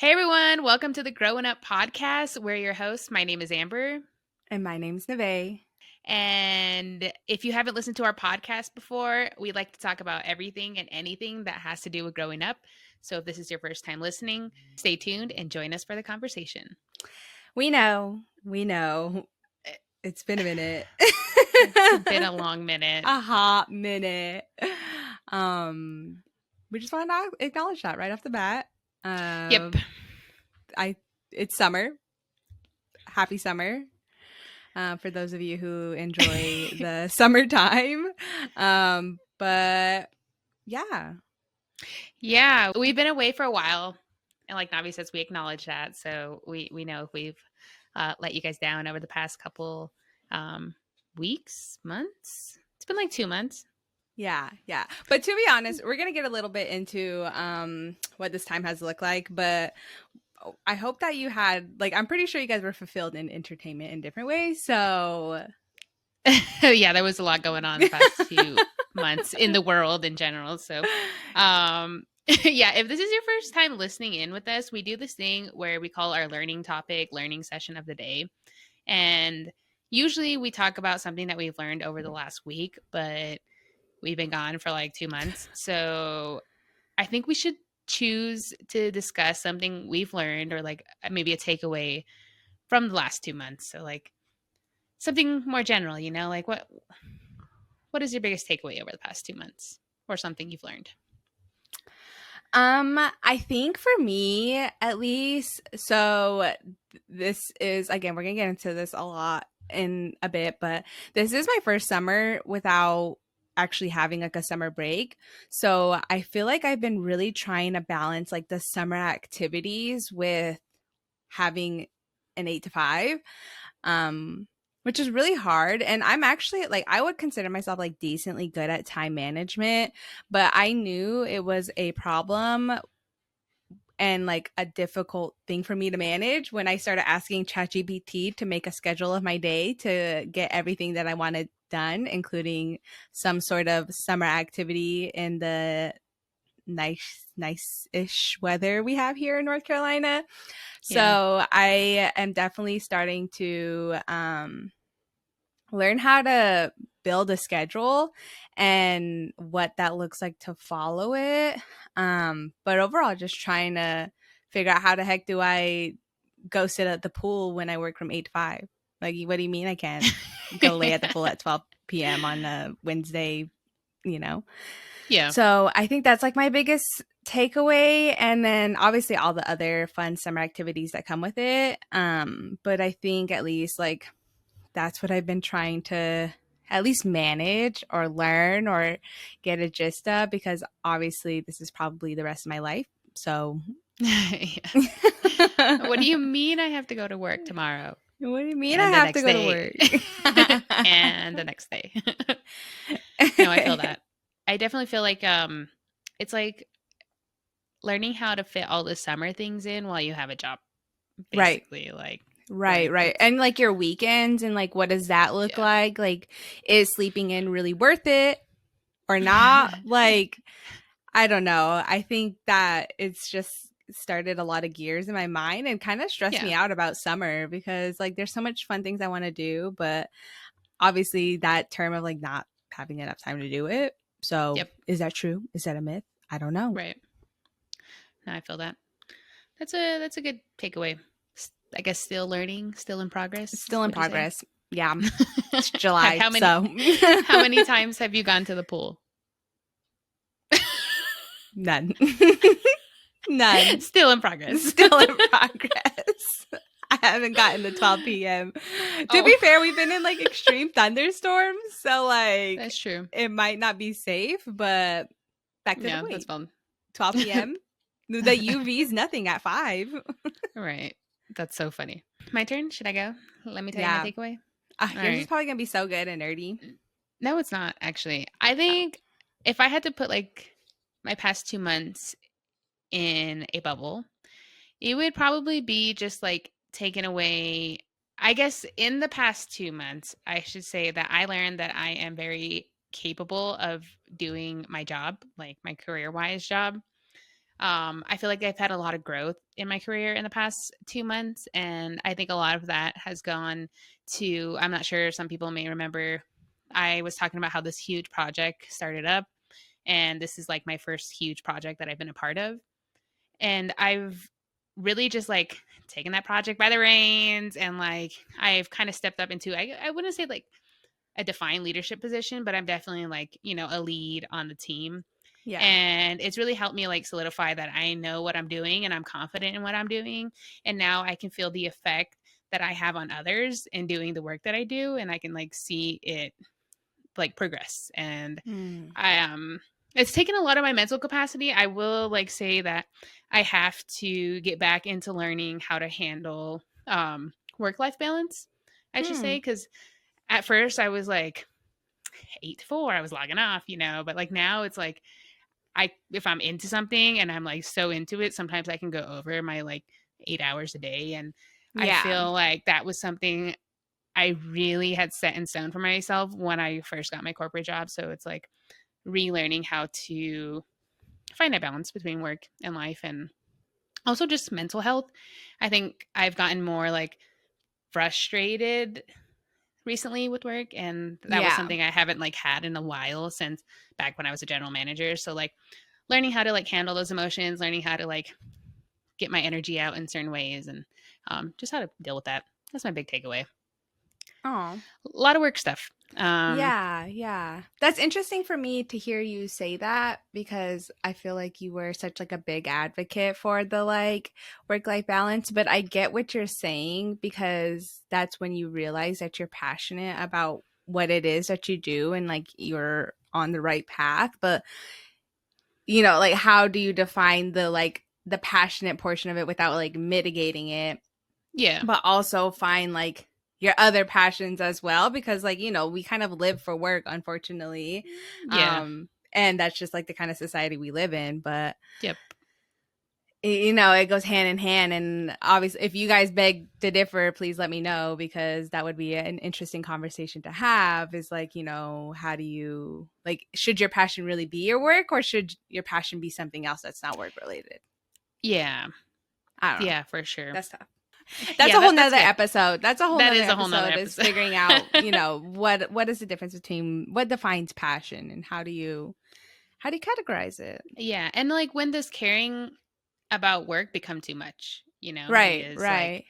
Hey everyone, welcome to the Growin Up Podcast. We're your hosts. My name is Amber. And my name's Nevaeh. And if you haven't listened to our podcast before, we like to talk about everything and anything that has to do with growing up. So if this is your first time listening, stay tuned and join us for the conversation. We know. It's been a minute. It's been a long minute. A hot minute. We just want to acknowledge that right off the bat. Yep. It's summer. Happy summer. For those of you who enjoy the summertime. But yeah. Yeah, we've been away for a while. And like Navi says, we acknowledge that. So we know if we've let you guys down over the past couple weeks, months. It's been like 2 months. Yeah. But to be honest, we're going to get a little bit into what this time has looked like. But I hope that you had, I'm pretty sure you guys were fulfilled in entertainment in different ways. So yeah, there was a lot going on the past few months in the world in general. So yeah, if this is your first time listening in with us, we do this thing where we call our learning session of the day. And usually we talk about something that we've learned over the last week, but we've been gone for like 2 months. So I think we should choose to discuss something we've learned or like maybe a takeaway from the last 2 months. So like something more general, like what is your biggest takeaway over the past 2 months or something you've learned? I think for me, at least, so this is, again, we're going to get into this a lot in a bit, but this is my first summer without actually having like a summer break. So I feel like I've been really trying to balance like the summer activities with having an 8 to 5, which is really hard. And I'm actually I would consider myself like decently good at time management, but I knew it was a problem and like a difficult thing for me to manage when I started asking ChatGPT to make a schedule of my day to get everything that I wanted done, including some sort of summer activity in the nice-ish weather we have here in North Carolina. So I am definitely starting to learn how to build a schedule and what that looks like to follow it. But overall, just trying to figure out how the heck do I go sit at the pool when I work from 8 to 5? Like, what do you mean I can't go lay at the pool at 12 p.m. on a Wednesday, Yeah. So I think that's like my biggest takeaway. And then obviously all the other fun summer activities that come with it. But I think at least that's what I've been trying to at least manage or learn or get a gist of, because obviously this is probably the rest of my life. So what do you mean I have to go to work tomorrow? What do you mean I have to go to work? And the next day. No, I feel that. I definitely feel like it's like learning how to fit all the summer things in while you have a job. Basically, right. Right. And like your weekends and like what does that look like? Like, is sleeping in really worth it or not? I don't know. I think that it's just started a lot of gears in my mind and kind of stressed me out about summer, because there's so much fun things I want to do, but obviously that term of not having enough time to do it. So is that true? Is that a myth? I don't know. Right. No, I feel that. That's a good takeaway. I guess still learning, still in progress. Still in progress. Yeah. It's July. How many times have you gone to the pool? None. None. Still in progress. I haven't gotten the 12 p.m. To be fair, we've been in extreme thunderstorms, so that's true. It might not be safe, but back to the point. That's fun. 12 p.m. The UV's nothing at 5. Right. That's so funny. My turn. Should I go? Let me tell you my takeaway. Yours is probably gonna be so good and nerdy. No, it's not actually. I think if I had to put my past 2 months in a bubble, it would probably be just taken away. I guess in the past 2 months, I should say that I learned that I am very capable of doing my job, my career-wise job. I feel like I've had a lot of growth in my career in the past 2 months. And I think a lot of that has gone to, I'm not sure, some people may remember, I was talking about how this huge project started up. And this is like my first huge project that I've been a part of. And I've really just like taken that project by the reins, and like I've kind of stepped up into, I wouldn't say like a defined leadership position, but I'm definitely like, a lead on the team. Yeah. And it's really helped me like solidify that I know what I'm doing and I'm confident in what I'm doing. And now I can feel the effect that I have on others in doing the work that I do, and I can like see it like progress. And it's taken a lot of my mental capacity. I will like say that I have to get back into learning how to handle work-life balance, I should say, because at first I was like 8 to 4, I was logging off, but like now it's like if I'm into something and I'm like so into it, sometimes I can go over my like 8 hours a day. And I feel like that was something I really had set in stone for myself when I first got my corporate job. So it's like relearning how to find a balance between work and life, and also just mental health. I think I've gotten more like frustrated recently with work, and that was something I haven't like had in a while, since back when I was a general manager. So like learning how to like handle those emotions, learning how to like get my energy out in certain ways, and just how to deal with that. That's my big takeaway. Oh, a lot of work stuff. Yeah. That's interesting for me to hear you say that, because I feel like you were such like a big advocate for the like work-life balance, but I get what you're saying, because that's when you realize that you're passionate about what it is that you do and like you're on the right path. But like how do you define the passionate portion of it without like mitigating it? Yeah. But also find like your other passions as well, because like we kind of live for work, unfortunately. Yeah. And that's just like the kind of society we live in. But Yep. it goes hand in hand. And obviously, if you guys beg to differ, please let me know, because that would be an interesting conversation to have. Is like, how do you like, should your passion really be your work, or should your passion be something else that's not work related? Yeah. I don't know. Yeah, for sure. That's tough. That's a whole nother episode. That's a whole That nother is a whole nother episode. episode. Is figuring out, what is the difference between what defines passion, and how do you categorize it? Yeah. And like, when does caring about work become too much? Right.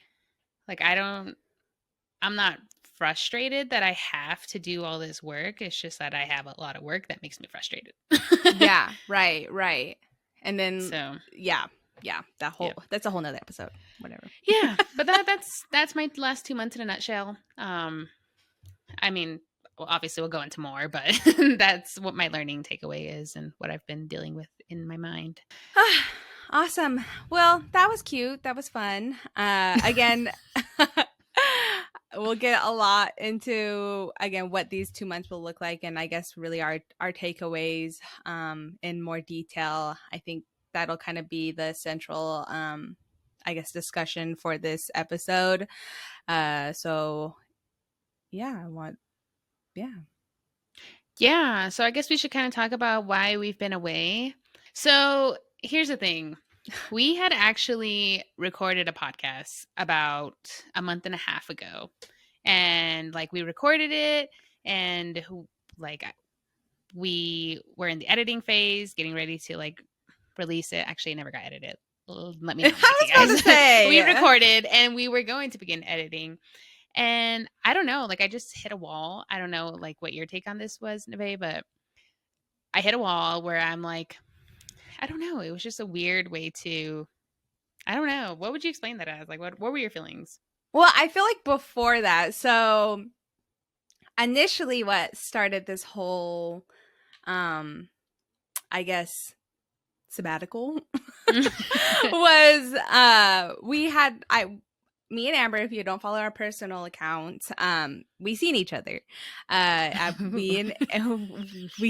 Like I'm not frustrated that I have to do all this work. It's just that I have a lot of work that makes me frustrated. Yeah. Right. And then that's a whole nother episode. Whatever. Yeah, but that's my last 2 months in a nutshell. I mean, well, obviously we'll go into more, but that's what my learning takeaway is and what I've been dealing with in my mind. Awesome. Well, that was cute. That was fun. Again, we'll get a lot into again what these 2 months will look like, and I guess really our takeaways in more detail. I think that'll kind of be the central I guess discussion for this episode. So yeah, Yeah, so I guess we should kind of talk about why we've been away. So here's the thing. We had actually recorded a podcast about a month and a half ago. And like we recorded it, and like we were in the editing phase, getting ready to like release it. Actually, it never got edited. Let me know, I was about to say. We recorded and we were going to begin editing. And I don't know, like I just hit a wall. I don't know like what your take on this was, Nevaeh, but I hit a wall where I'm like, I don't know. It was just a weird way to, I don't know. What would you explain that as? Like, what were your feelings? Well, I feel like before that, so initially what started this whole, I guess, sabbatical was me and Amber, if you don't follow our personal accounts, we seen each other. We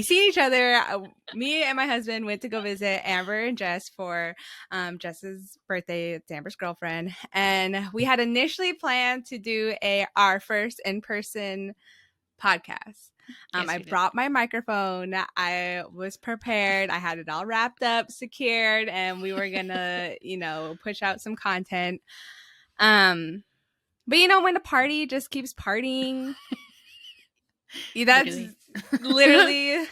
seen each other. Me and my husband went to go visit Amber and Jess for Jess's birthday. It's Amber's girlfriend, and we had initially planned to do our first in-person podcast. Yes, I we did. brought my microphone. I was prepared. I had it all wrapped up, secured, and we were gonna, push out some content. But when the party just keeps partying, that's literally,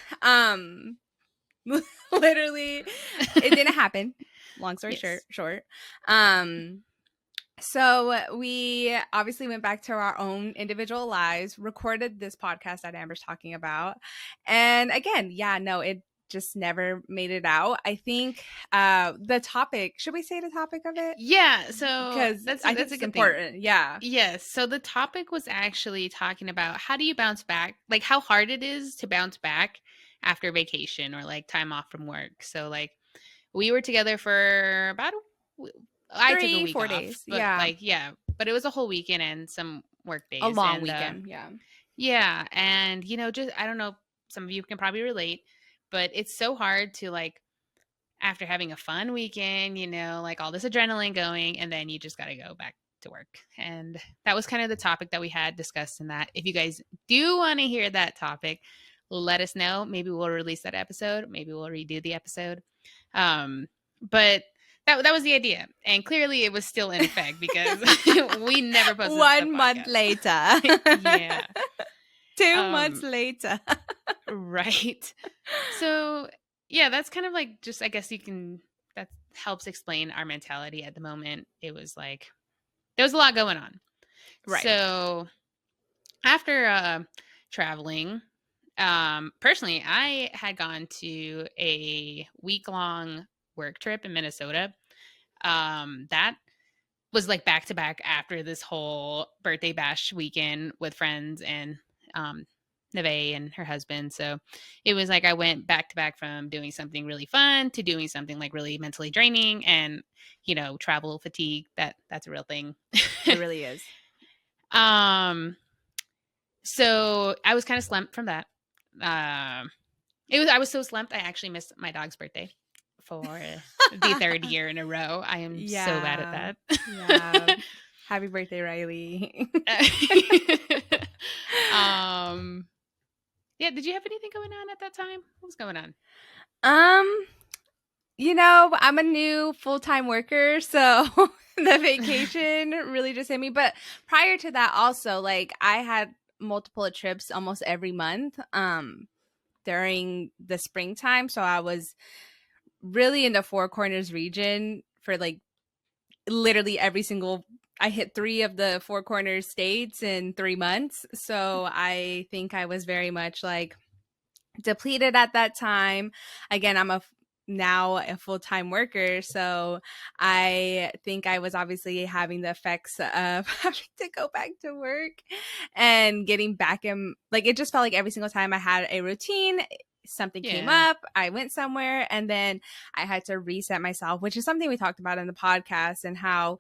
literally, it didn't happen. Long story short. So we obviously went back to our own individual lives, recorded this podcast that Amber's talking about. And again, it just never made it out. I think the topic, should we say the topic of it? Yeah, so because that's I think a it's good important. thing. Yeah. Yes. So the topic was actually talking about how do you bounce back, like how hard it is to bounce back after vacation or like time off from work. So like we were together for about I took a week 3-4 off, days. but but it was a whole weekend and some work days. A long weekend. Yeah. And, just, I don't know, some of you can probably relate, but it's so hard to like, after having a fun weekend, like all this adrenaline going, and then you just got to go back to work. And that was kind of the topic that we had discussed in that. If you guys do want to hear that topic, let us know. Maybe we'll release that episode. Maybe we'll redo the episode. But that was the idea. And clearly it was still in effect because we never posted 1 month later. Yeah. 2 months later. Right. So yeah, that's kind of like just, I guess that helps explain our mentality at the moment. It was like, there was a lot going on. Right. So after traveling, personally, I had gone to a week-long work trip in Minnesota. That was like back to back after this whole birthday bash weekend with friends and Nevaeh and her husband. So it was like I went back to back from doing something really fun to doing something like really mentally draining, and travel fatigue. That's a real thing. It really is. So I was kind of slumped from that. I was so slumped I actually missed my dog's birthday for the third year in a row. I am so bad at that. Yeah. Happy birthday, Riley. Yeah, did you have anything going on at that time? What was going on? I'm a new full-time worker, so the vacation really just hit me. But prior to that also, like, I had multiple trips almost every month during the springtime. So I was really in the Four Corners region for like literally I hit 3 of the Four Corners states in 3 months. So I think I was very much like depleted at that time. Again, I'm now a full-time worker, so I think I was obviously having the effects of having to go back to work and getting back in, like, it just felt like every single time I had a routine, something came up, I went somewhere, and then I had to reset myself, which is something we talked about in the podcast, and how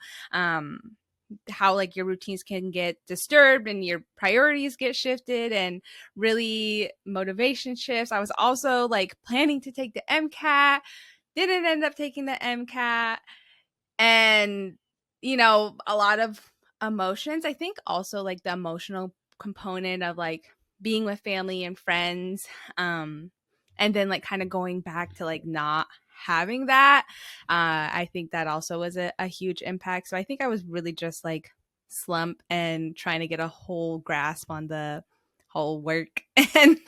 like your routines can get disturbed and your priorities get shifted and really motivation shifts. I was also like planning to take the MCAT, didn't end up taking the MCAT, and a lot of emotions. I think also like the emotional component of like being with family and friends, and then like kind of going back to like not having that. I think that also was a huge impact. So I think I was really just like slump and trying to get a whole grasp on the whole work and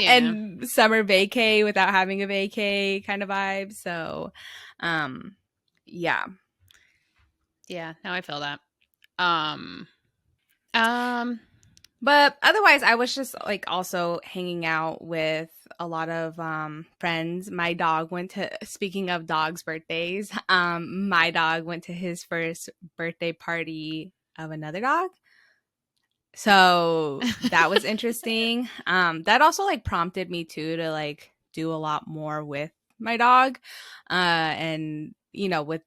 and summer vacay without having a vacay kind of vibe. So yeah. No, I feel that. But otherwise, I was just like also hanging out with a lot of friends. My dog went to, speaking of dogs' birthdays, my dog went to his first birthday party of another dog. So that was interesting. That also like prompted me too to like do a lot more with my dog. And with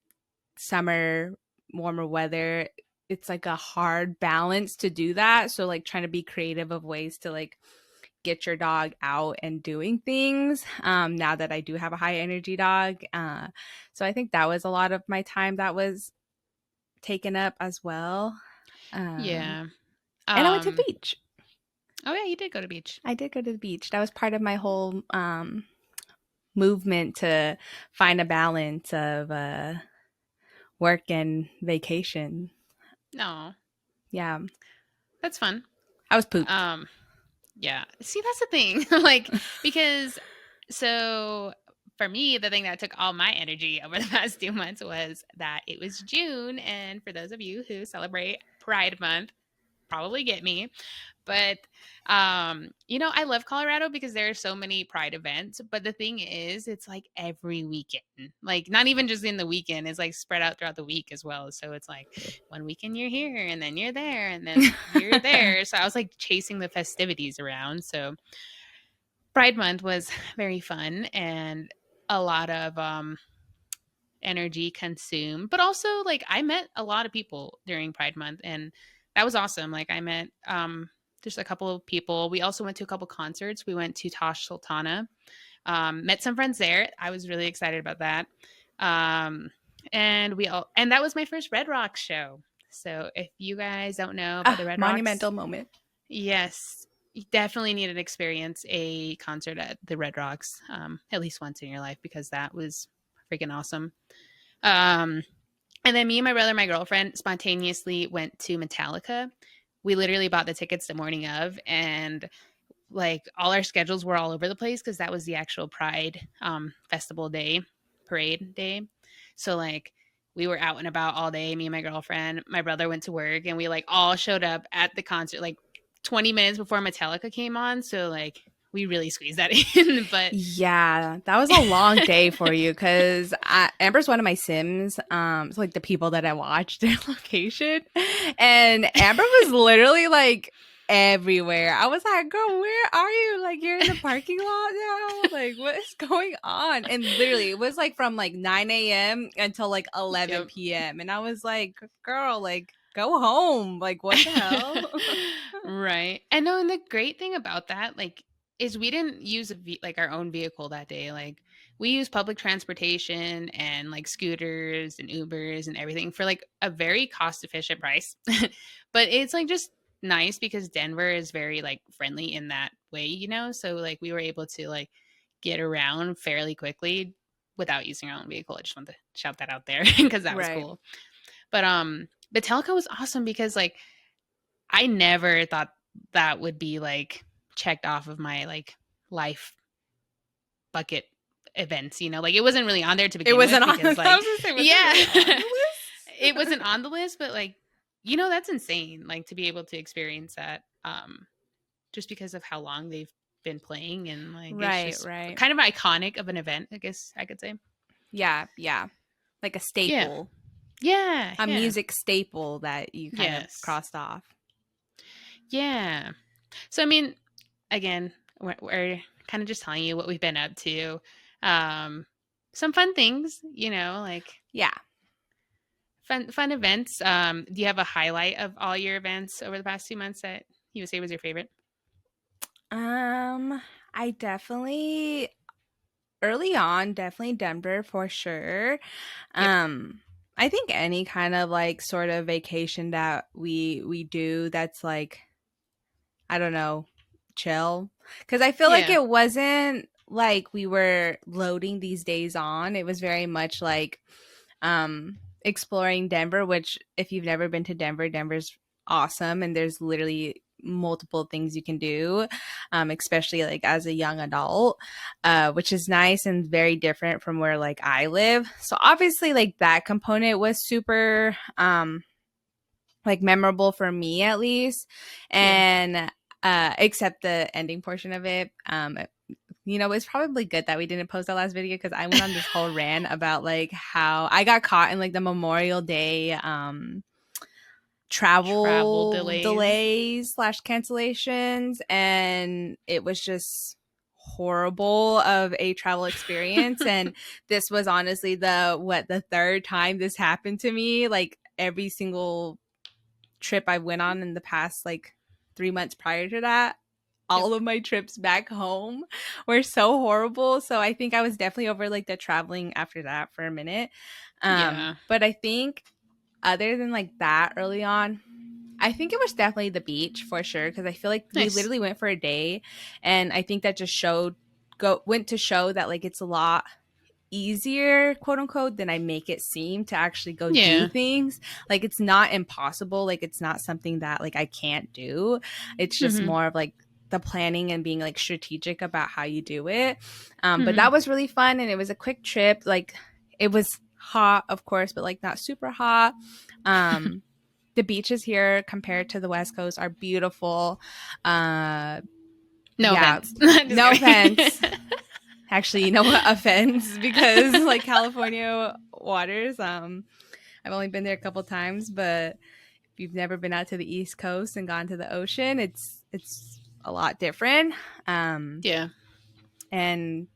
summer, warmer weather, it's like a hard balance to do that. So like trying to be creative of ways to like get your dog out and doing things, now that I do have a high energy dog. So I think that was a lot of my time that was taken up as well. And I went to the beach. Oh yeah, you did go to beach. I did go to the beach. That was part of my whole movement to find a balance of work and vacation. No, Yeah, that's fun. I was pooped. Yeah. See, that's the thing. Like, because so for me, the thing that took all my energy over the past 2 months was that it was June. And for those of you who celebrate Pride Month, probably get me. But I love Colorado because there are so many pride events, but the thing is it's like every weekend. Like not even just in the weekend, it's like spread out throughout the week as well. So it's like one weekend you're here and then you're there and then you're there. So I was like chasing the festivities around. So Pride Month was very fun and a lot of energy consumed, but also like I met a lot of people during Pride Month and that was awesome. Like I met just a couple of people. We also went to a couple concerts. We went to Tosh Sultana. Met some friends there. I was really excited about that. And that was my first Red Rocks show. So if you guys don't know about the Red Rocks, monumental moment. yes, you definitely need to experience a concert at the Red Rocks at least once in your life because that was freaking awesome. And then me and my brother, my girlfriend, spontaneously went to Metallica. We literally bought the tickets the morning of, and like all our schedules were all over the place because that was the actual Pride festival day, parade day. So like we were out and about all day. Me and my girlfriend, my brother went to work, and we like all showed up at the concert like 20 minutes before Metallica came on. So like we really squeezed that in. But yeah, that was a long day for you because Amber's one of my Sims. So like the people that I watch their location, and Amber was literally like everywhere. I was like, girl, where are you? Like you're in the parking lot now? Like what is going on? And literally it was like from like 9 a.m. until like 11 p.m. And I was like, girl, like go home. Like what the hell? Right. And no, and the great thing about that, like, is we didn't use like our own vehicle that day. Like we used public transportation and like scooters and Ubers and everything for like a very cost efficient price. But it's like just nice because Denver is very like friendly in that way. So like we were able to like get around fairly quickly without using our own vehicle. I just wanted to shout that out there because that was Right. cool. But Metallica was awesome because like I never thought that would be like checked off of my like life bucket events, like it wasn't really on there to begin with. It wasn't on. Because, like, I was gonna say, was yeah, it really on the list? it wasn't on the list, but like that's insane. Like to be able to experience that, just because of how long they've been playing and like it's just kind of iconic of an event, I guess I could say. Yeah, like a staple. Yeah, a music staple that you kind of crossed off. Yeah. So I mean, again, we're kind of just telling you what we've been up to. Some fun things, like fun events. Do you have a highlight of all your events over the past 2 months that you would say was your favorite? I definitely early on, definitely Denver for sure. Yep. I think any kind of like sort of vacation that we do that's like, I don't know, chill. Because I feel like it wasn't like we were loading these days on. It was very much like exploring Denver, which if you've never been to Denver, Denver's awesome. And there's literally multiple things you can do, especially like as a young adult, which is nice and very different from where like I live. So obviously like that component was super like memorable for me at least. And except the ending portion of it. It's probably good that we didn't post that last video because I went on this whole rant about like how I got caught in like the Memorial Day travel delays / cancellations, and it was just horrible of a travel experience. And this was honestly the third time this happened to me. Like every single trip I went on in the past like 3 months prior to that, all of my trips back home were so horrible. So I think I was definitely over like the traveling after that for a minute. But I think other than like that early on, I think it was definitely the beach for sure, because I feel like we Nice. literally went for a day, and I think that just went to show that like it's a lot easier, quote unquote, than I make it seem to actually go do things. Like it's not impossible. Like it's not something that like I can't do. It's just more of like the planning and being like strategic about how you do it. But that was really fun, and it was a quick trip. Like it was hot, of course, but like not super hot. The beaches here compared to the West Coast are beautiful. No yeah, offense. no offense. Actually, you know what? Offense, because like California waters, I've only been there a couple times, but if you've never been out to the East Coast and gone to the ocean, it's a lot different. Yeah. And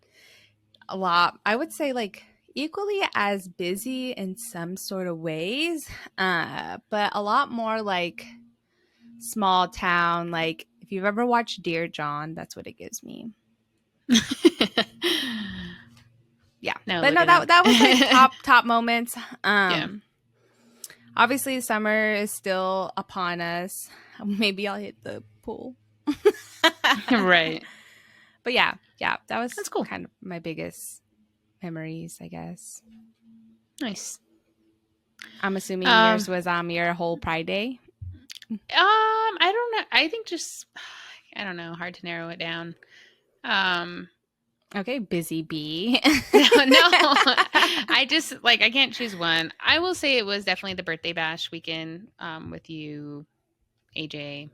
a lot, I would say, like equally as busy in some sort of ways, but a lot more like small town. Like if you've ever watched Dear John, that's what it gives me. Yeah, but no, that was like top moments. Obviously summer is still upon us. Maybe I'll hit the pool. Right. But yeah, that's cool. Kind of my biggest memories, I guess. Nice. I'm assuming yours was your whole Pride Day. I don't know. I think just I don't know. Hard to narrow it down. Okay, busy bee. No, I just like I can't choose one. I will say it was definitely the birthday bash weekend with you, AJ,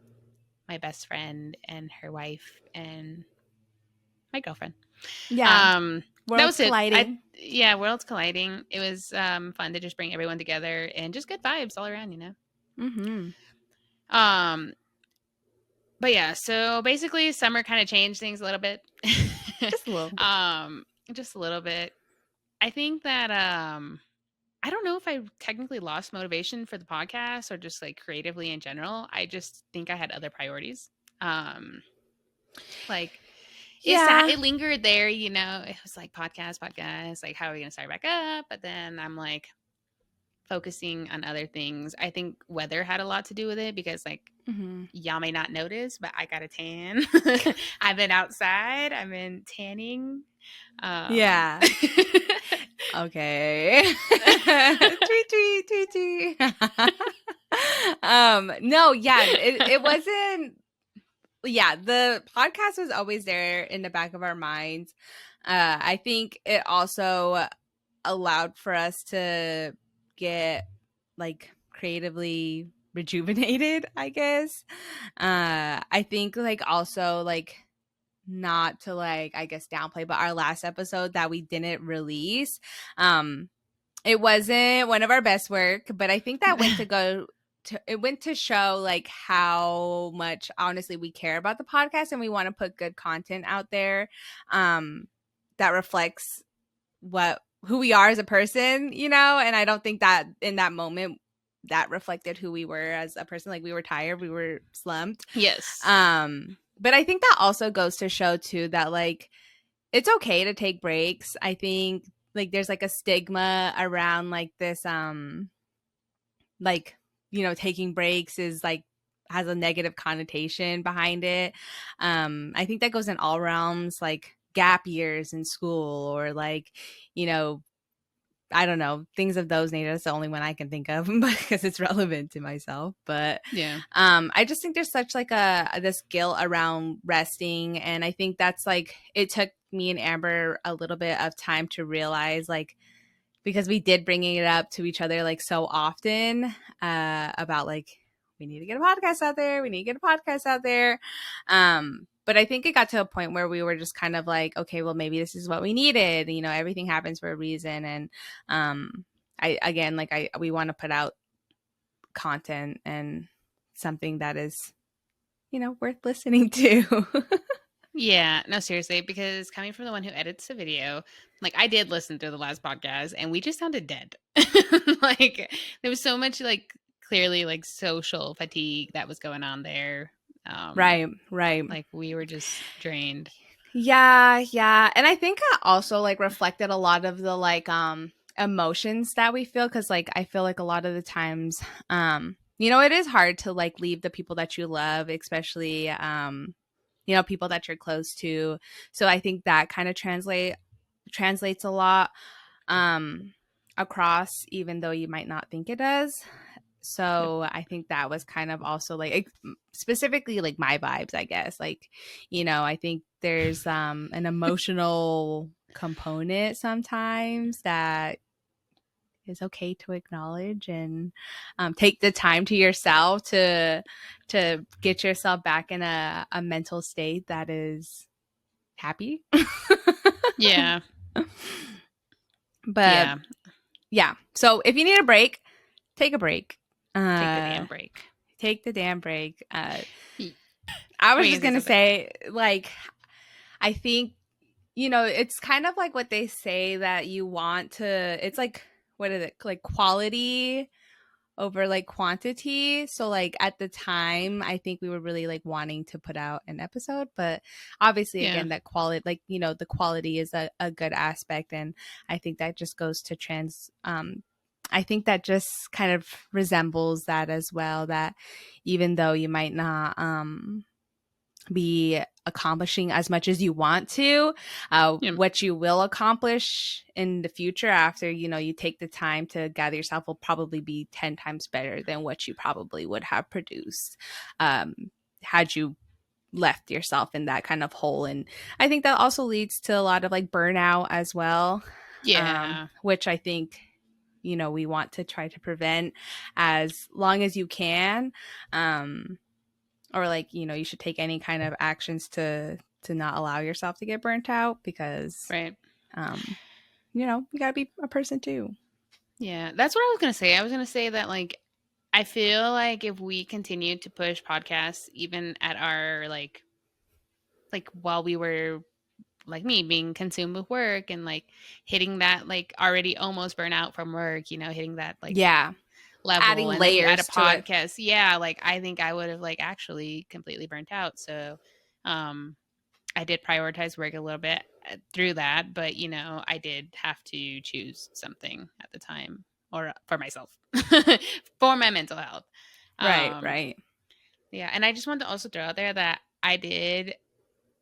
my best friend, and her wife, and my girlfriend. Yeah. That was colliding. Worlds colliding. It was fun to just bring everyone together and just good vibes all around, you know. But yeah, so basically summer kind of changed things a little bit. Just a little. Just a little bit. I think that I don't know if I technically lost motivation for the podcast or just like creatively in general. I just think I had other priorities. Like it lingered there, you know. It was like podcast, like how are we gonna start back up? But then I'm like focusing on other things. I think weather had a lot to do with it because like y'all may not notice, but I got a tan. I've been outside. I've been tanning. Yeah. Okay. tweet. No, yeah, it wasn't. Yeah, the podcast was always there in the back of our minds. I think it also allowed for us to get like creatively rejuvenated, I guess. I think like also like not to like I guess downplay, but our last episode that we didn't release, it wasn't one of our best work, but I think that went to show like how much honestly we care about the podcast and we want to put good content out there that reflects who we are as a person, you know. And I don't think that in that moment that reflected who we were as a person. Like we were tired, we were slumped. Yes. But I think that also goes to show too that like it's okay to take breaks. I think like there's like a stigma around like this like, you know, taking breaks is like has a negative connotation behind it. I think that goes in all realms, like gap years in school or like, you know, I don't know, things of those nature. That's the only one I can think of because it's relevant to myself. But yeah, I just think there's such like this guilt around resting, and I think that's like it took me and Amber a little bit of time to realize, like, because we did bringing it up to each other like so often about like we need to get a podcast out there. We need to get a podcast out there. But I think it got to a point where we were just kind of like, okay, well, maybe this is what we needed. You know, everything happens for a reason. And we want to put out content and something that is, you know, worth listening to. Yeah, no, seriously, because coming from the one who edits the video, like I did listen to the last podcast and we just sounded dead. Like there was so much like clearly like social fatigue that was going on there. Right. Like we were just drained. Yeah. And I think I also like reflected a lot of the like emotions that we feel, because like I feel like a lot of the times you know, it is hard to like leave the people that you love, especially, you know, people that you're close to. So I think that kind of translates a lot across, even though you might not think it does. So I think that was kind of also like specifically like my vibes, I guess. Like, you know, I think there's an emotional component sometimes that is okay to acknowledge, and take the time to yourself to get yourself back in a mental state that is happy. Yeah. But yeah, so if you need a break, take a break. Take the damn break. Take the damn break. I What was you just gonna gonna say, like, I think, you know, it's kind of like what they say that you want to, it's like, what is it, like quality over like quantity. So like at the time, I think we were really like wanting to put out an episode, but obviously again, that quality, like, you know, the quality is a good aspect. And I think that just goes to I think that just kind of resembles that as well, that even though you might not be accomplishing as much as you want to, what you will accomplish in the future after, you know, you take the time to gather yourself will probably be 10 times better than what you probably would have produced had you left yourself in that kind of hole. And I think that also leads to a lot of like burnout as well, which I think, you know, we want to try to prevent as long as you can, or like, you know, you should take any kind of actions to not allow yourself to get burnt out, because you know, you gotta be a person too. Yeah, that's what I was gonna say. I was gonna say that like I feel like if we continue to push podcasts even at our like while we were like me being consumed with work and like hitting that like already almost burnout from work, you know, hitting that like level, adding and layers then you add a to podcast. Yeah, like I think I would have like actually completely burnt out. So I did prioritize work a little bit through that, but you know, I did have to choose something at the time, or for myself, for my mental health. Right. Yeah, and I just wanted to also throw out there that I did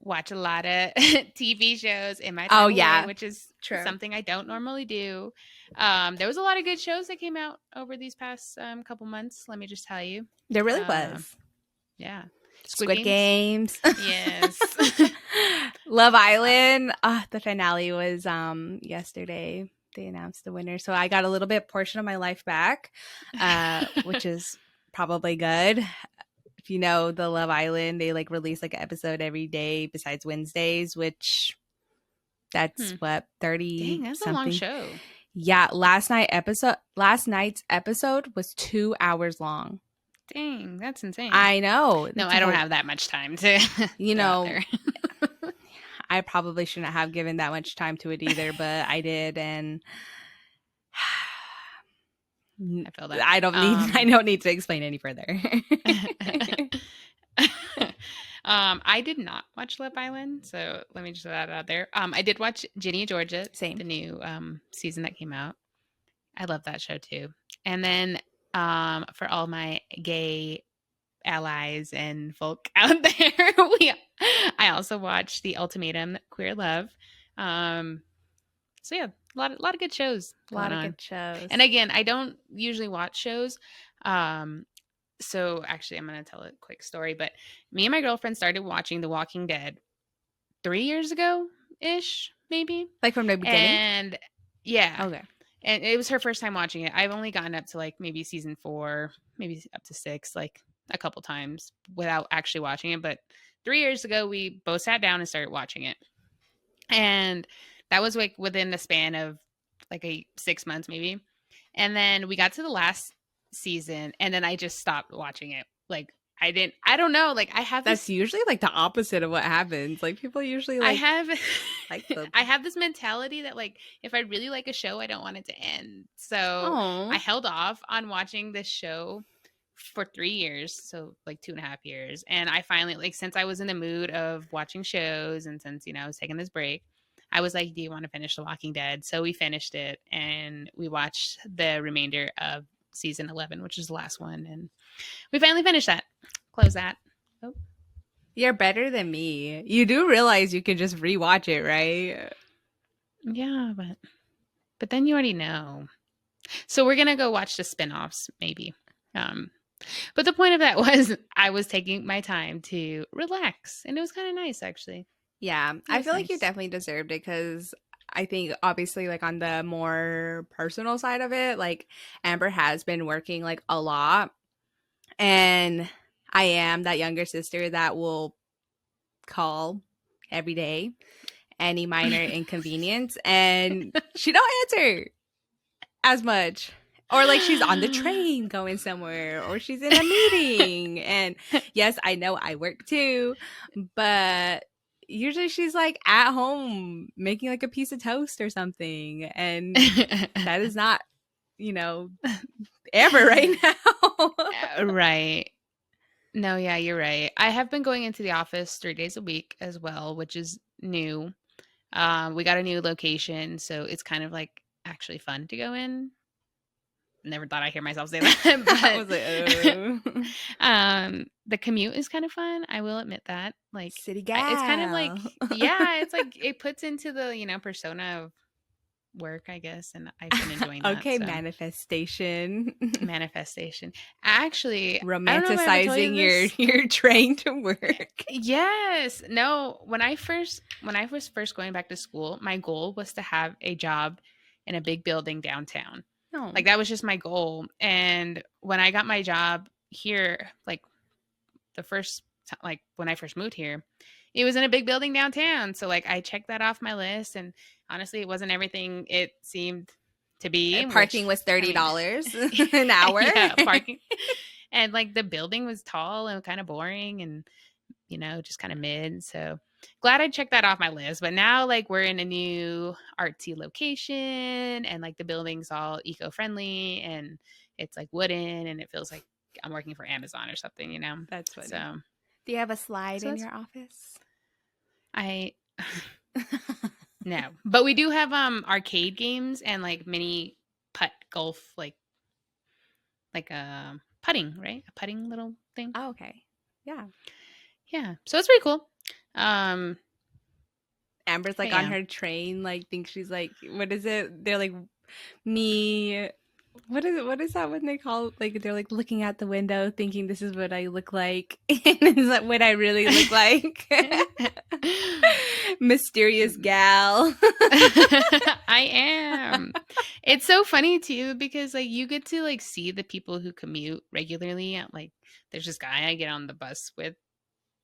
watch a lot of TV shows in my time away, which is something I don't normally do. There was a lot of good shows that came out over these past couple months. Let me just tell you, there really was. Yeah, Squid Games. Yes. Love Island. The finale was yesterday. They announced the winner, so I got a little bit portion of my life back, which is probably good. If you know the Love Island, they like release like an episode every day besides Wednesdays, which that's what 30 Dang, that's something. a long show. Yeah, last night's episode was 2 hours long. Dang, that's insane. I know. No, I don't have that much time to, you know, I probably shouldn't have given that much time to it either, but I did, and I feel that. I don't need to explain any further. I did not watch Love Island, so let me just throw that out there. I did watch Ginny and Georgia, the new season that came out. I love that show too. And then for all my gay allies and folk out there, I also watched The Ultimatum, Queer Love. So yeah, a lot of good shows. Good shows. And again, I don't usually watch shows. So actually, I'm going to tell a quick story. But me and my girlfriend started watching The Walking Dead 3 years ago-ish, maybe. Like from the beginning? And yeah. Okay. And it was her first time watching it. I've only gotten up to like maybe season 4, maybe up to 6, like a couple times without actually watching it. But 3 years ago, we both sat down and started watching it. And that was like within the span of like 6 months maybe. And then we got to the last season and then I just stopped watching it. Like I don't know, like I have that's usually like the opposite of what happens. Like people usually like I have this mentality that like if I really like a show, I don't want it to end. So I held off on watching this show for 3 years, so like 2.5 years. And I finally, like, since I was in the mood of watching shows and since, you know, I was taking this break, I was like, do you want to finish The Walking Dead? So we finished it and we watched the remainder of season 11, which is the last one, and we finally finished that. Close that. Oh. You're better than me. You do realize you can just rewatch it, right? Yeah, but then you already know. So we're gonna go watch the spinoffs, maybe. But the point of that was I was taking my time to relax, and it was kind of nice, actually. Yeah, I feel like you definitely deserved it because I think obviously like on the more personal side of it, like Amber has been working like a lot, and I am that younger sister that will call every day any minor inconvenience, and she don't answer as much. Or like she's on the train going somewhere, or she's in a meeting. And yes, I know I work too, but usually she's like at home making like a piece of toast or something. And that is not, Amber right now. Right. No, yeah, you're right. I have been going into the office 3 days a week as well, which is new. We got a new location, so it's kind of like actually fun to go in. Never thought I'd hear myself say that. But I was like, oh. The commute is kind of fun. I will admit that. Like City gal. It's kind of like, yeah, it's like it puts into the, persona of work, I guess, and I've been enjoying that. Okay, so. Manifestation. Actually, romanticizing your train to work. Yes. No, when I was first going back to school, my goal was to have a job in a big building downtown. Oh. Like that was just my goal. And when I got my job here, like when I first moved here, it was in a big building downtown. So like I checked that off my list, and honestly, it wasn't everything it seemed to be. Parking was $30 an hour. Yeah, parking. And like the building was tall and kind of boring and, just kind of mid. So glad I checked that off my list. But now like we're in a new artsy location, and like the building's all eco-friendly, and it's like wooden, and it feels like I'm working for Amazon or something, That's funny. So do you have a slide in your office? No, but we do have arcade games and like mini putt golf, like a putting, right? A putting little thing. Oh, okay. Yeah. So it's pretty cool. Amber's like on her train, like thinks she's like, what is it? They're like me. What is that when they call, like, they're like looking out the window thinking this is what I look like. Is that what I really look like? Mysterious gal. I am. It's so funny too, because like you get to like see the people who commute regularly. Like there's this guy I get on the bus with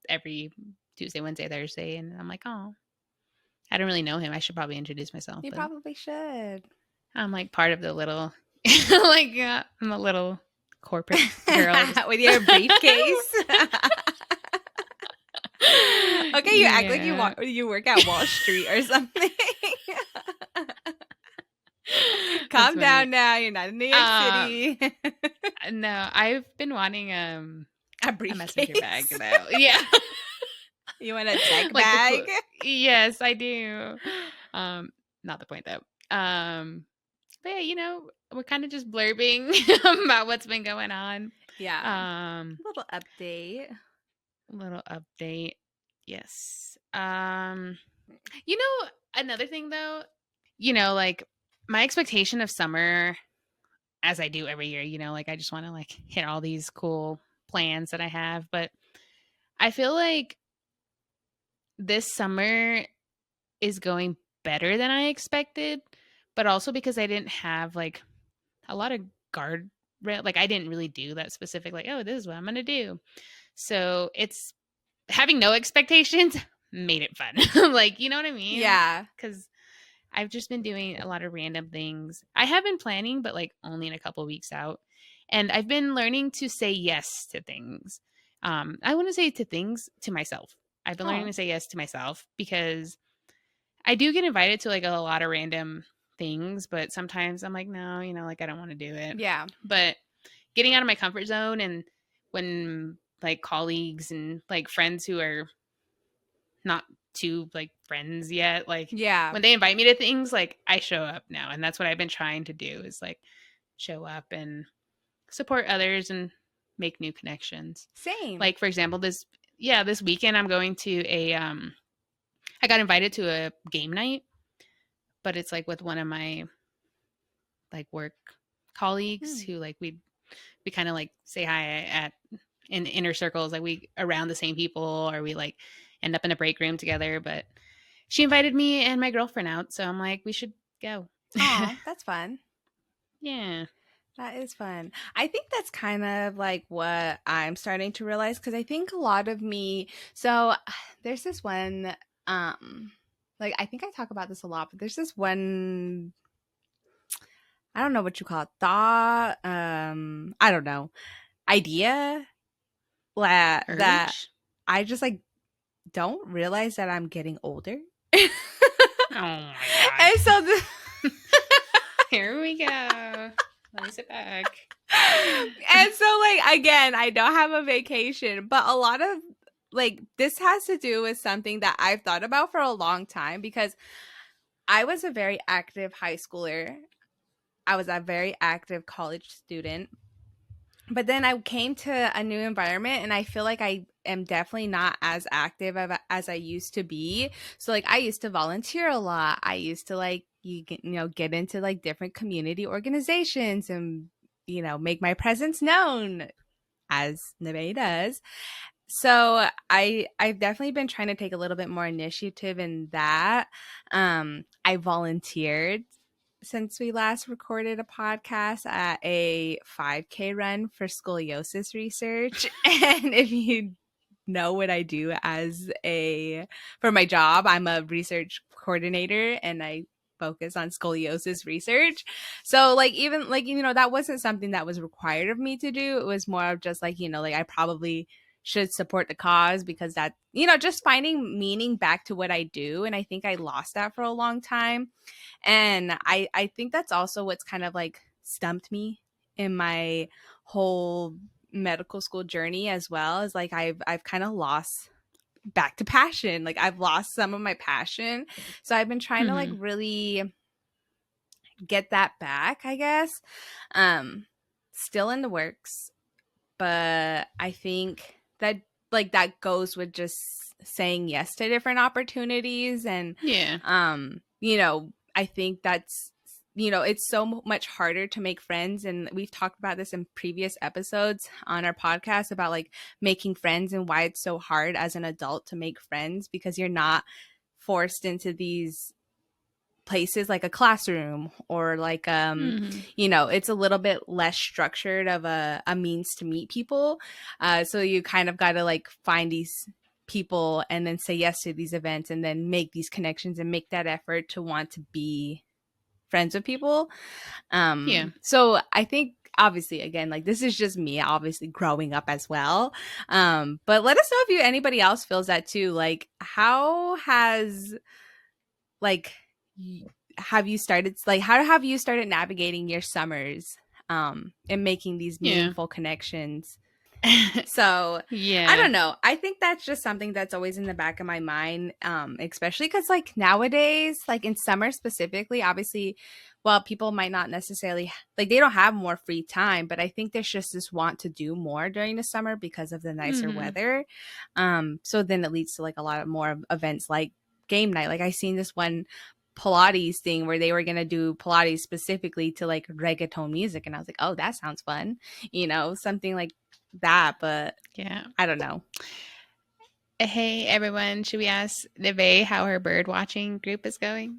every Tuesday, Wednesday, Thursday, and I'm like, oh, I don't really know him. I should probably introduce myself. You probably should. I'm like part of the little I'm a little corporate girl with your briefcase. Okay, you act like you work at Wall Street or something. Calm down now. You're not in New York City. No, I've been wanting a briefcase. A messenger bag though. Yeah. You want a tech bag? Yes, I do. Not the point though. But yeah, we're kind of just blurbing about what's been going on. Yeah. Little update. Yes. Another thing though, like my expectation of summer, as I do every year, like I just want to like hit all these cool plans that I have, but I feel like this summer is going better than I expected, but also because I didn't have like a lot of like I didn't really do that specific, like, oh, this is what I'm going to do. So it's having no expectations made it fun. Like, you know what I mean? Yeah. Because I've just been doing a lot of random things. I have been planning, but like only in a couple weeks out. And I've been learning to say yes to things. I want to say to myself. I've been learning to say yes to myself because I do get invited to like a lot of random things, but sometimes I'm like, no, like I don't want to do it. Yeah. But getting out of my comfort zone, and when like colleagues and like friends who are not too like friends yet, like when they invite me to things, like I show up now. And that's what I've been trying to do, is like show up and support others and make new connections. Same. Like, for example, this weekend I'm going to I got invited to a game night, but it's like with one of my like work colleagues who like we kind of like say hi in inner circles, like we around the same people, or we like end up in a break room together. But she invited me and my girlfriend out, so I'm like, we should go. Aw, that's fun. Yeah. That is fun. I think that's kind of like what I'm starting to realize, because I think a lot of me, so there's this one, like I think I talk about this a lot, but there's this one, I don't know what you call it, thought, I don't know, idea that I just like don't realize that I'm getting older. Oh my God. And so here we go. Let me sit back. And so, like, again, I don't have a vacation, but a lot of, like, this has to do with something that I've thought about for a long time, because I was a very active high schooler. I was a very active college student. But then I came to a new environment, and I feel like I am definitely not as active as I used to be. So, like, I used to volunteer a lot. I used to, like, get into, like, different community organizations and, make my presence known, as Nevaeh does. So I've definitely been trying to take a little bit more initiative in that. I volunteered since we last recorded a podcast at a 5K run for scoliosis research. And if you know what I do for my job, I'm a research coordinator and I focus on scoliosis research. So like, even like, that wasn't something that was required of me to do. It was more of just like, like I probably should support the cause, because that, just finding meaning back to what I do. And I think I lost that for a long time. And I think that's also what's kind of like stumped me in my whole medical school journey as well, is like I've kind of lost back to passion. Like I've lost some of my passion. So I've been trying to like really get that back, I guess. Still in the works, but I think that like that goes with just saying yes to different opportunities. And I think that's, it's so much harder to make friends. And we've talked about this in previous episodes on our podcast about like making friends and why it's so hard as an adult to make friends, because you're not forced into these places like a classroom or like it's a little bit less structured of a means to meet people, so you kind of got to like find these people and then say yes to these events and then make these connections and make that effort to want to be friends with people. So I think obviously, again, like this is just me obviously growing up as well, but let us know if anybody else feels that too. Like how have you started navigating your summers and making these meaningful connections? So I don't know, I think that's just something that's always in the back of my mind, especially because like nowadays, like in summer specifically, obviously, well, people might not necessarily like, they don't have more free time, but I think there's just this want to do more during the summer because of the nicer weather. So then it leads to like a lot of more events like game night. Like I seen this one Pilates thing where they were going to do Pilates specifically to like reggaeton music. And I was like, oh, that sounds fun. Something like that. But yeah, I don't know. Hey, everyone. Should we ask Nevaeh how her bird watching group is going?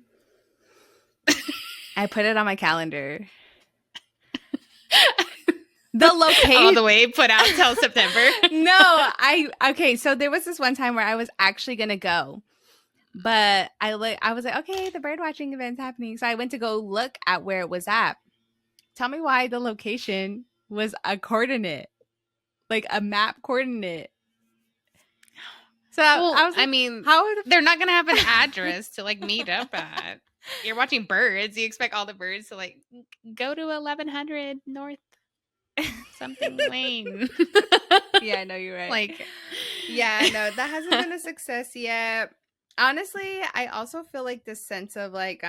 I put it on my calendar. The location all the way put out till September. Okay. So there was this one time where I was actually going to go. But I was like, okay, the bird watching event's happening. So I went to go look at where it was at. Tell me why the location was a coordinate, like a map coordinate. So I was like, how they're not going to have an address to like meet up at. You're watching birds. You expect all the birds to like go to 1100 North something lane. Yeah, I know you're right. Like, yeah, no, that hasn't been a success yet. Honestly, I also feel like this sense of like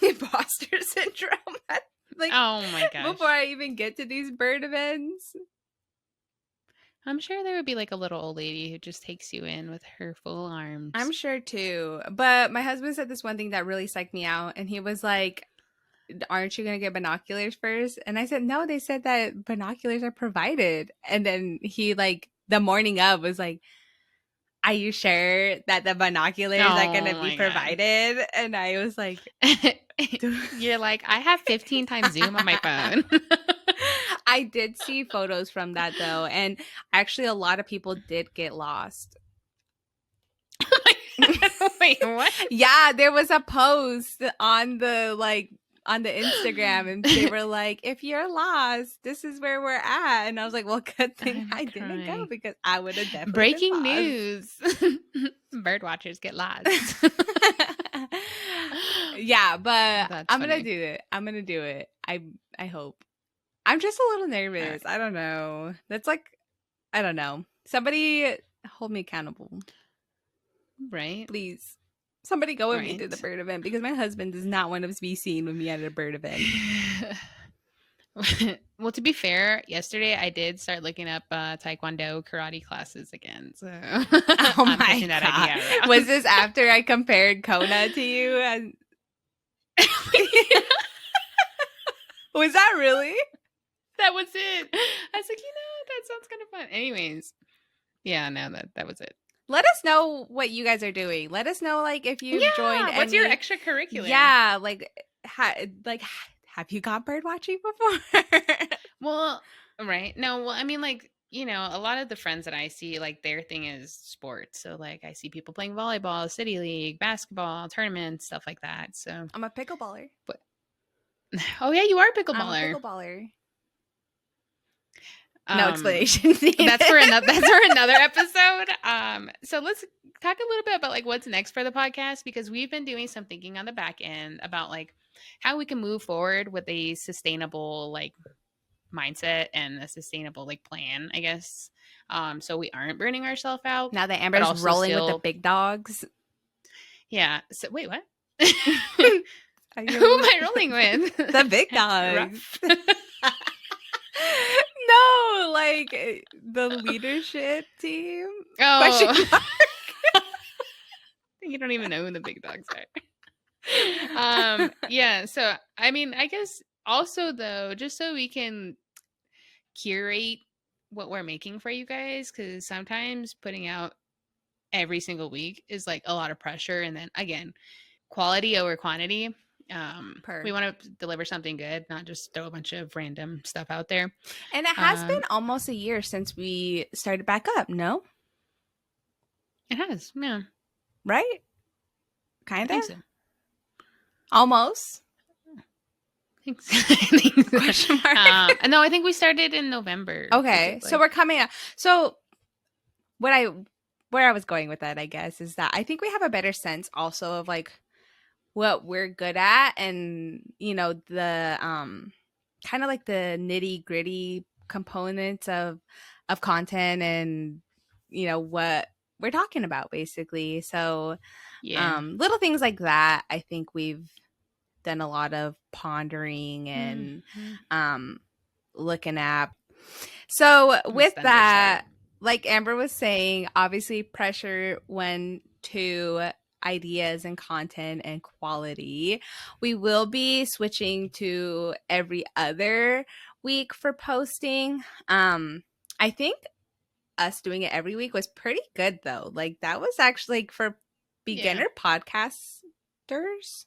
imposter syndrome at Like, oh my gosh. before I even get to these bird events. I'm sure there would be like a little old lady who just takes you in with her full arms. I'm sure too. But my husband said this one thing that really psyched me out. And he was like, aren't you going to get binoculars first? And I said, no, they said that binoculars are provided. And then he like the morning of was like, are you sure that the binoculars are going to be provided? God. And I was like, you're like, I have 15 times Zoom on my phone. I did see photos from that though. And actually a lot of people did get lost. Wait, what? Yeah, there was a post on the Instagram and they were like, if you're lost, this is where we're at. And I was like, well, good thing I didn't go because I would have definitely breaking news. Bird watchers get lost. Yeah, but that's I'm funny. gonna do it. I'm gonna do it. I hope. I'm just a little nervous. Right. I don't know. That's like, I don't know. Somebody hold me accountable. Right. Please. Somebody go with me to the bird event because my husband does not want to be seen with me at a bird event. Well, to be fair, yesterday I did start looking up Taekwondo karate classes again. So oh my God. Was this after I compared Kona to you? Was that really? That was it. I was like, that sounds kind of fun. Anyways, yeah, no, that was it. Let us know what you guys are doing. Let us know, like, if you've joined. What's your extracurricular? Yeah, have you gone bird watching before? Well, right. No, well, I mean, like, a lot of the friends that I see, like, their thing is sports. So, like, I see people playing volleyball, city league, basketball, tournaments, stuff like that. So I'm a pickleballer. But oh yeah, you are a pickleballer. I'm a pickleballer. No explanation. That's for another episode. So let's talk a little bit about like what's next for the podcast because we've been doing some thinking on the back end about like how we can move forward with a sustainable like mindset and a sustainable like plan, I guess. So we aren't burning ourselves out. Now that Amber's rolling with the big dogs. Yeah. So wait, what? Who am I rolling with? The big dogs. No, like the leadership team. Oh, you don't even know who the big dogs are. Yeah. So I mean, I guess also though, just so we can curate what we're making for you guys, because sometimes putting out every single week is like a lot of pressure, and then again, quality over quantity. We want to deliver something good, not just throw a bunch of random stuff out there. And it has been almost a year since we started back up, no? It has, yeah. Right? Kind of? So. Almost. Question mark. No, I think we started in November. Okay, so we're coming up. So where I was going with that, I guess, is that I think we have a better sense also of like what we're good at and the kind of like the nitty gritty components of content and what we're talking about basically. So little things like that, I think we've done a lot of pondering and looking at. So with that, like Amber was saying, obviously pressure went to ideas and content and quality. We will be switching to every other week for posting. I think us doing it every week was pretty good though. Like that was actually like, for beginner podcasters.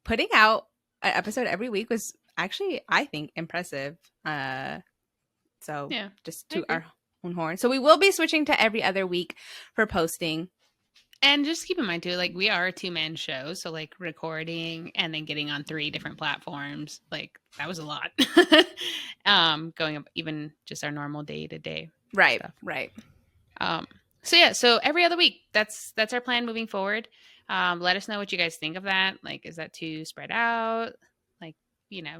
Putting out an episode every week was actually, I think, impressive. So just to our own horn. So we will be switching to every other week for posting. And just keep in mind too, like we are a 2-man show, so like recording and then getting on 3 different platforms, like that was a lot. Going up even just our normal day to day. Right. Stuff. Right. So every other week, that's our plan moving forward. Let us know what you guys think of that. Like, is that too spread out? Like,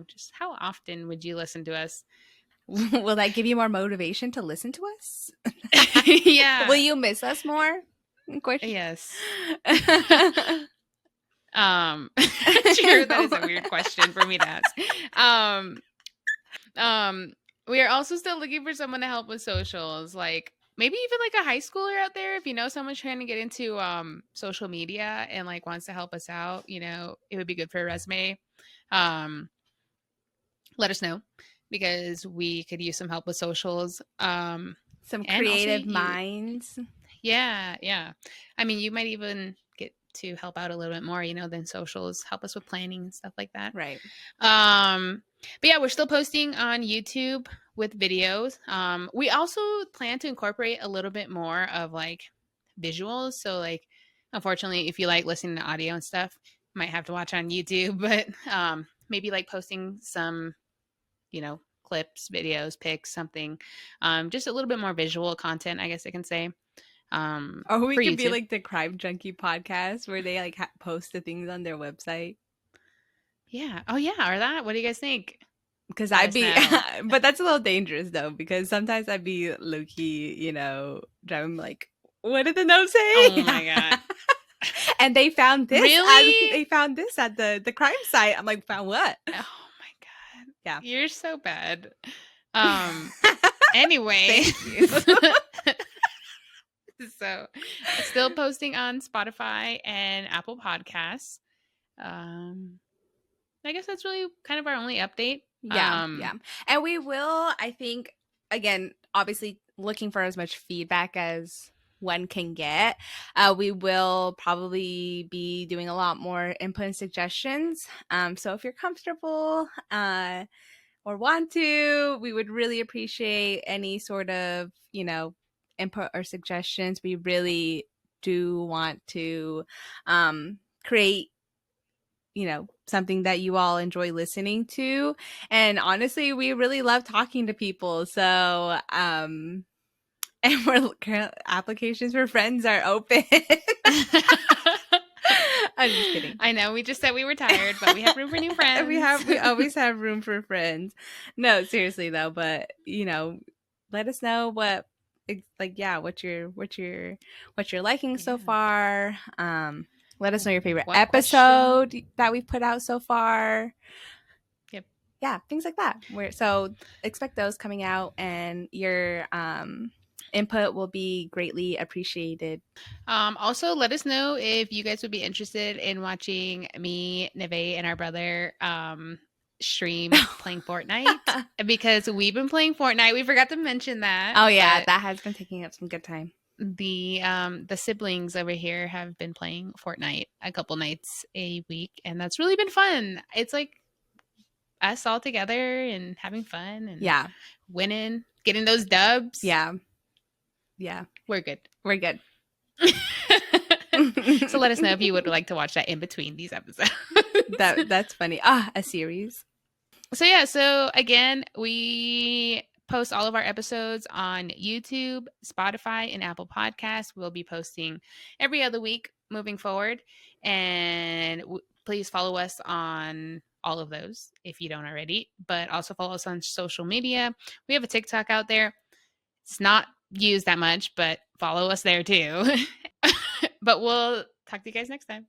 just how often would you listen to us? Will that give you more motivation to listen to us? Yeah. Will you miss us more? Question. Yes. True, that is a weird question for me to ask. We are also still looking for someone to help with socials, like maybe even like a high schooler out there. If you know someone trying to get into social media and like wants to help us out, it would be good for a resume. Let us know because we could use some help with socials. Some and also creative minds. Yeah. I mean, you might even get to help out a little bit more, than socials. Help us with planning and stuff like that. Right. But yeah, we're still posting on YouTube with videos. We also plan to incorporate a little bit more of like visuals. So like, unfortunately, if you like listening to audio and stuff, you might have to watch on YouTube, but maybe like posting some, clips, videos, pics, something, just a little bit more visual content, I guess I can say. Or we for could be YouTube. like the Crime Junkie podcast where they like post the things on their website. Yeah. Oh yeah. Or that. What do you guys think? Because Let I'd us be, know. but that's a little dangerous though, because sometimes I'd be low key, driving like, what did the note say? Oh my God. And they found this. Really? They found this at the crime site. I'm like, found what? Oh my God. Yeah. You're so bad. Anyway. Thank you. So still posting on Spotify and Apple Podcasts. I guess that's really kind of our only update. Yeah. And we will, I think, again, obviously looking for as much feedback as one can get. We will probably be doing a lot more input and suggestions. So if you're comfortable or want to, we would really appreciate any sort of, input or suggestions. We really do want to create something that you all enjoy listening to. And honestly, we really love talking to people. So, and current applications for friends are open. I'm just kidding. I know we just said we were tired, but we have room for new friends. we always have room for friends. No, seriously though, but let us know what you're liking so far. Let us know your favorite episode that we've put out so far. Yep. Yeah, things like that. So expect those coming out, and your input will be greatly appreciated. Also, let us know if you guys would be interested in watching me, Nevaeh, and our brother stream playing Fortnite, because we've been playing Fortnite. We forgot to mention that. Oh yeah, that has been taking up some good time. The siblings over here have been playing Fortnite a couple nights a week, and that's really been fun. It's like us all together and having fun and winning, getting those dubs. Yeah. We're good. So let us know if you would like to watch that in between these episodes. That's funny. A series. So again, we post all of our episodes on YouTube, Spotify, and Apple Podcasts. We'll be posting every other week moving forward. And please follow us on all of those if you don't already, but also follow us on social media. We have a TikTok out there. It's not used that much, but follow us there too. But we'll talk to you guys next time.